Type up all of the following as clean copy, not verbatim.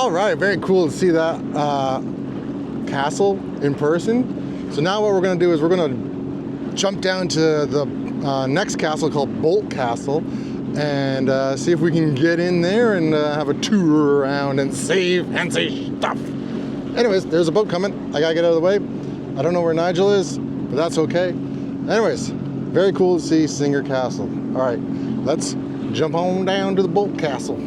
All right, very cool to see that castle in person. So now what we're going to do is we're going to jump down to the next castle called Boldt Castle and see if we can get in there and have a tour around and see fancy stuff. Anyways, there's a boat coming. I gotta get out of the way. I don't know where Nigel is, but that's okay. Anyways, very cool to see Singer Castle. All right, let's jump on down to the Boldt Castle.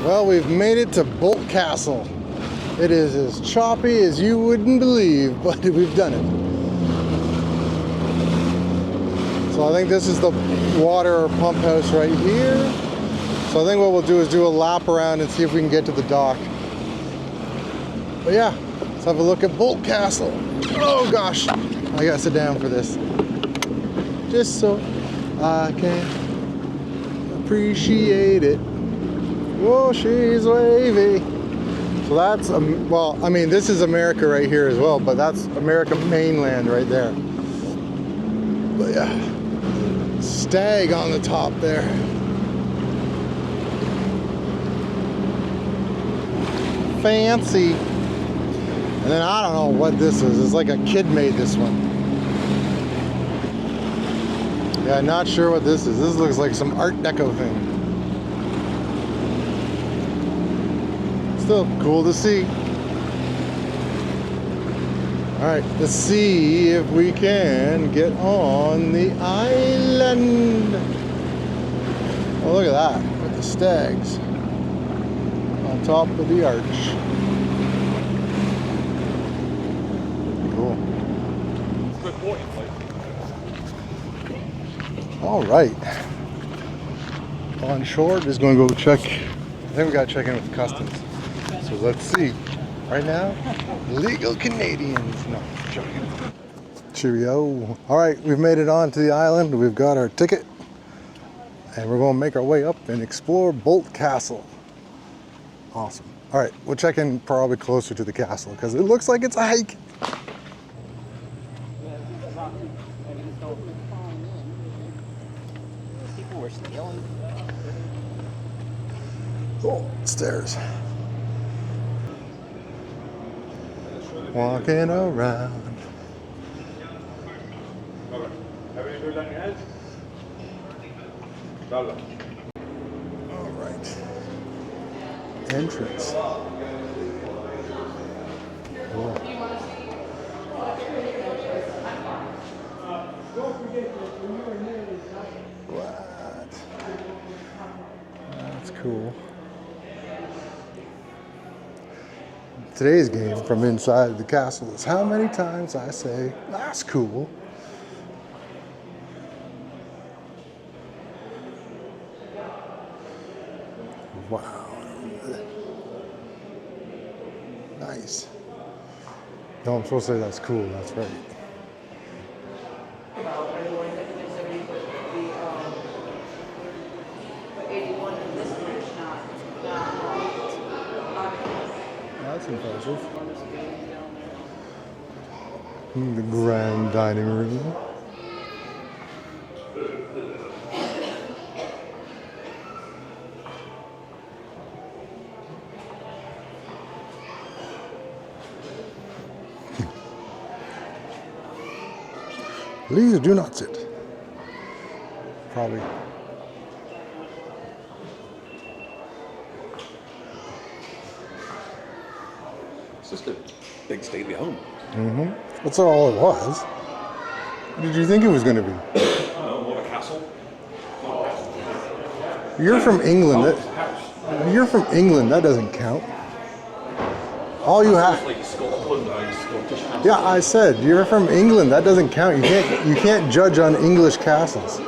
Well, we've made it to Boldt Castle. It is as choppy as you wouldn't believe, but we've done it. So I think this is the water pump house right here. So I think what we'll do is do a lap around and see if we can get to the dock. But yeah, let's have a look at Boldt Castle. Oh gosh, I gotta sit down for this. Just so I can appreciate it. Whoa, she's wavy. So that's, well, I mean, this is America right here as well, but that's America mainland right there. But yeah, stag on the top there. Fancy. And then I don't know what this is. It's like a kid made this one. Yeah, not sure what this is. This looks like some Art Deco thing. Still cool to see. All right, let's see if we can get on the island. Oh, look at that, with the stags on top of the arch. Cool. All right. On shore, just going to go check. I think we got to check in with customs. So let's see. Right now, legal Canadians. No, joking. Cheerio. All right, we've made it on to the island. We've got our ticket. And we're going to make our way up and explore Boldt Castle. Awesome. All right, we'll check in probably closer to the castle because it looks like it's a hike. Oh, stairs. Walking around. All right. Entrance. Cool. What? That's cool. Today's game from inside the castle is how many times I say, that's cool. Wow. Nice. No, I'm supposed to say that's cool, that's right. That's impressive. The grand dining room. Please do not sit. Probably. It's just a big stately home. Mm-hmm. That's all it was. What did you think it was going to be? More of a castle. You're from England. You're from England. That doesn't count. All you have. Like Scotland, Scottish castle. Yeah, I said you're from England. That doesn't count. You can't judge on English castles.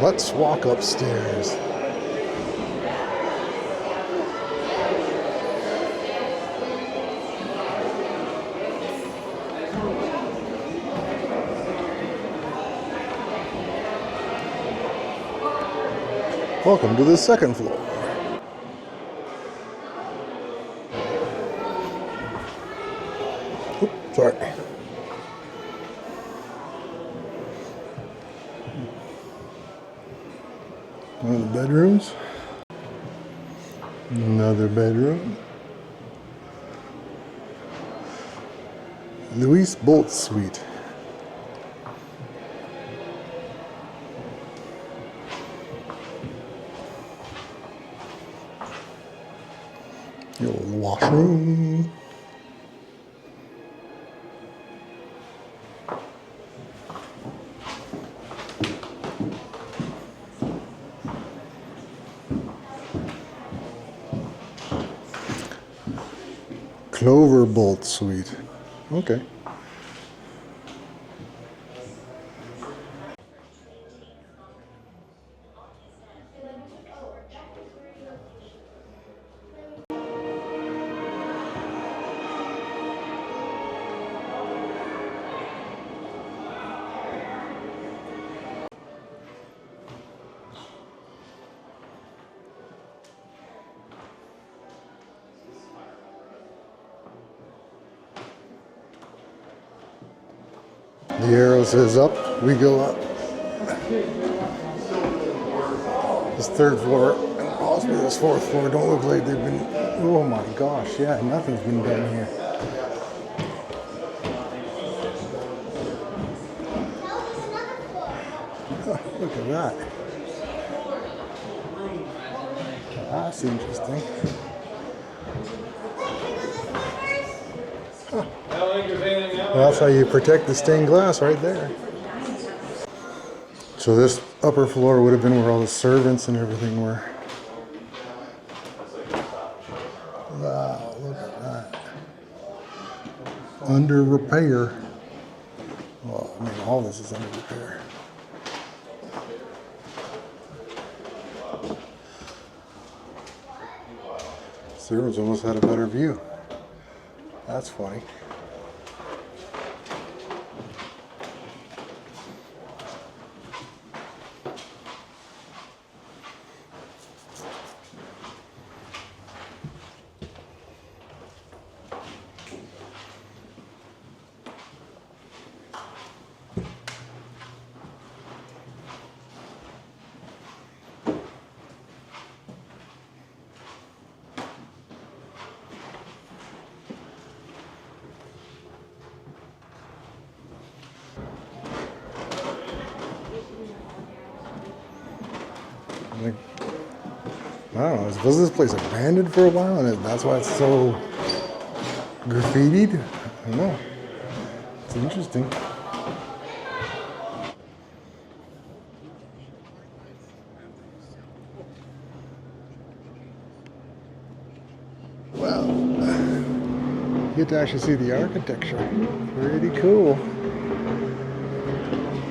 Let's walk upstairs. Welcome to the second floor. Oops, sorry. One of the bedrooms. Another bedroom. Louise Boldt suite. Your washroom. Clover Boldt suite. Okay. The arrow says up, we go up. This third floor and possibly this fourth floor don't look like they've been, oh my gosh, yeah, nothing's been done here. Oh, look at that. That's interesting. Huh. That's how you protect the stained glass right there. So this upper floor would have been where all the servants and everything were. Wow, look at that. Under repair. Well, I mean, all this is under repair. Servants almost had a better view. That's funny. I don't know, was this place abandoned for a while and that's why it's so graffitied? I don't know. It's interesting. Well, you get to actually see the architecture. Pretty cool.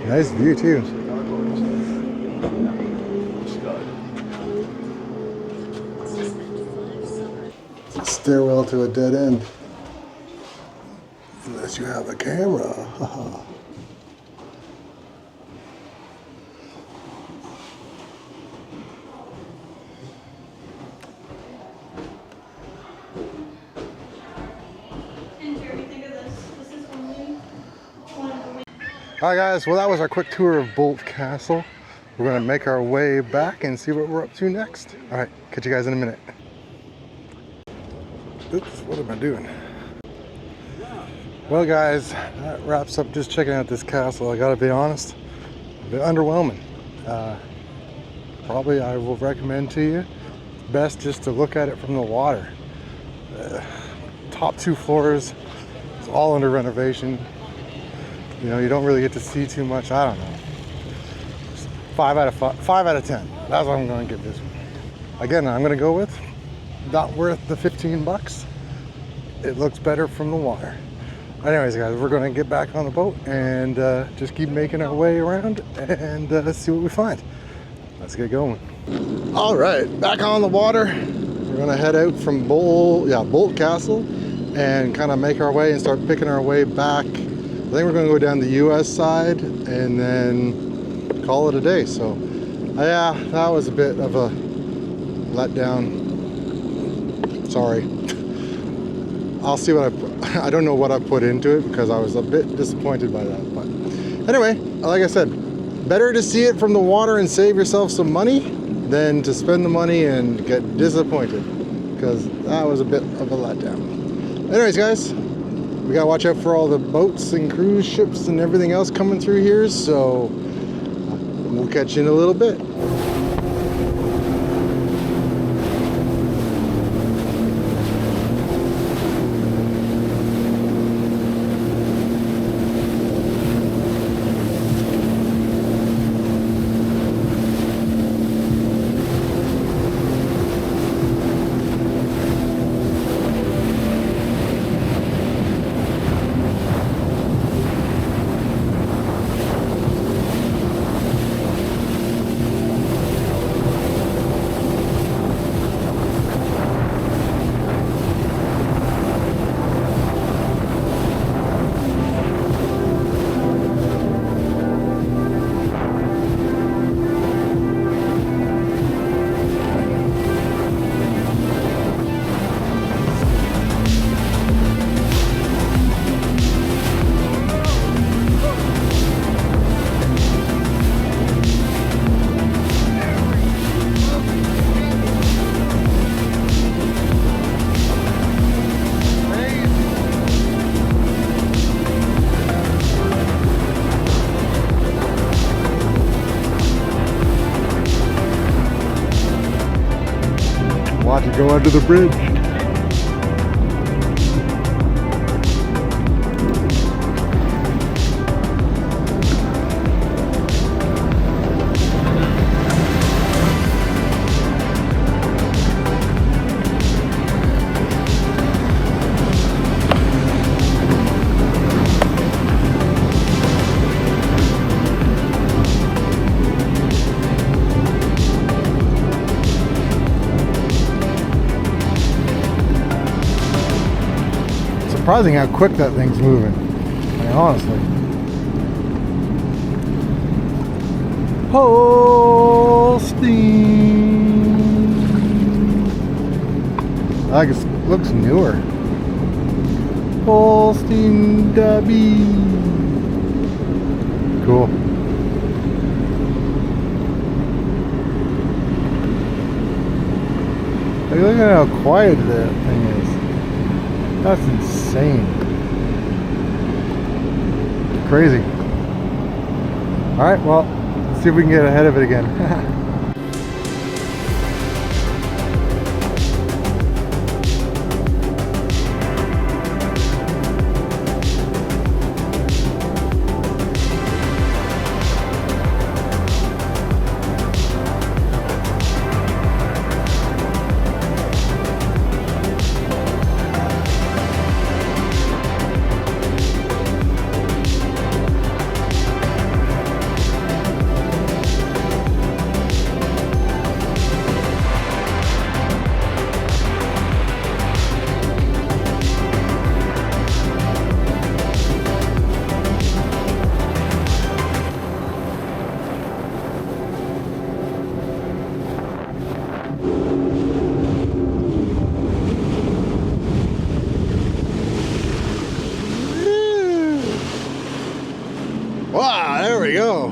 Nice view too. Stairwell to a dead end. Unless you have a camera. Hi guys, well that was our quick tour of Boldt Castle. We're gonna make our way back and see what we're up to next. All right, catch you guys in a minute. Oops, what am I doing? Well guys, that wraps up just checking out this castle. I gotta be honest, a bit underwhelming. Probably I will recommend to you, best just to look at it from the water. Top 2 floors, it's all under renovation. You know, you don't really get to see too much. I don't know. 5 out of 10. That's what I'm going to give this one. Again, I'm going to go with not worth the 15 bucks. It looks better from the water. Anyways, guys, we're going to get back on the boat and just keep making our way around and see what we find. Let's get going. All right, back on the water. We're going to head out from Boldt Castle and kind of make our way and start picking our way back. I think we're going to go down the US side and then call it a day. So yeah, that was a bit of a letdown. Sorry. I'll see what I don't know what I put into it because I was a bit disappointed by that. But anyway, like I said, better to see it from the water and save yourself some money than to spend the money and get disappointed, because that was a bit of a letdown. Anyways, guys, we gotta watch out for all the boats and cruise ships and everything else coming through here, so we'll catch you in a little bit. Watch it go under the bridge. Surprising how quick that thing's moving. I mean, honestly. Holstein. I guess it looks newer. Holstein Dubby. Cool. Like, look at how quiet that thing is. That's insane. Crazy. Alright, well, let's see if we can get ahead of it again. Wow, there we go. All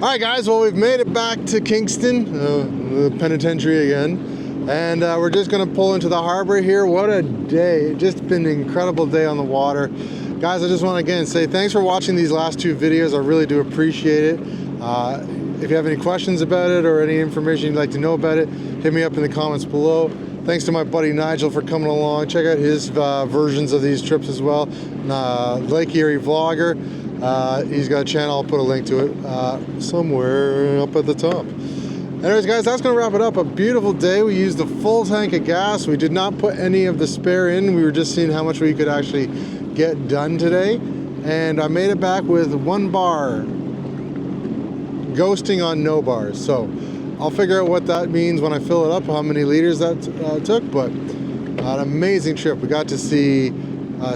right, guys. Well, we've made it back to Kingston, the penitentiary again, and we're just gonna pull into the harbor here. What a day! Just been an incredible day on the water, guys. I just want to again say thanks for watching these last 2 videos. I really do appreciate it. If you have any questions about it or any information you'd like to know about it, hit me up in the comments below. Thanks to my buddy Nigel for coming along. Check out his versions of these trips as well. Lake Erie Vlogger. He's got a channel. I'll put a link to it somewhere up at the top. Anyways, guys, that's going to wrap it up. A beautiful day. We used a full tank of gas. We did not put any of the spare in. We were just seeing how much we could actually get done today. And I made it back with 1 bar. Ghosting on no bars. So I'll figure out what that means when I fill it up, how many liters that took. But an amazing trip. We got to see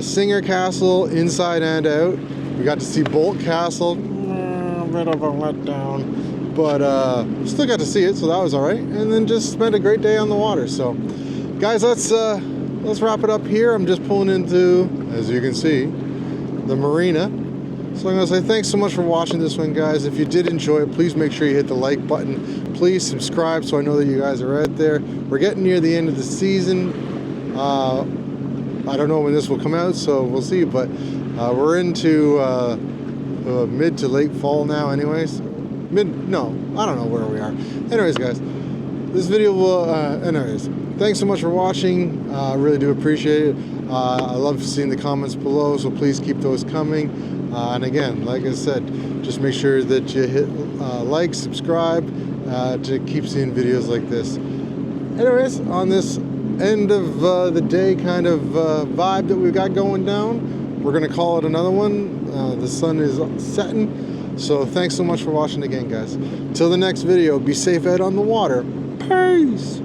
Singer Castle inside and out. We got to see Boldt Castle. A bit of a letdown, but still got to see it, so that was all right. And then just spent a great day on the water. So, guys, let's wrap it up here. I'm just pulling into, as you can see, the marina. So I'm going to say thanks so much for watching this one, guys. If you did enjoy it, please make sure you hit the like button. Please subscribe so I know that you guys are out there. We're getting near the end of the season. I don't know when this will come out, so we'll see. But we're into mid to late fall now anyways. No, I don't know where we are. Anyways, guys, this video will, anyways, thanks so much for watching. I really do appreciate it. I love seeing the comments below, so please keep those coming. And again, like I said, just make sure that you hit like, subscribe to keep seeing videos like this. Anyways, on this end of the day kind of vibe that we've got going down, we're going to call it another one. The sun is setting. So thanks so much for watching again, guys. Till the next video, be safe out on the water. Peace!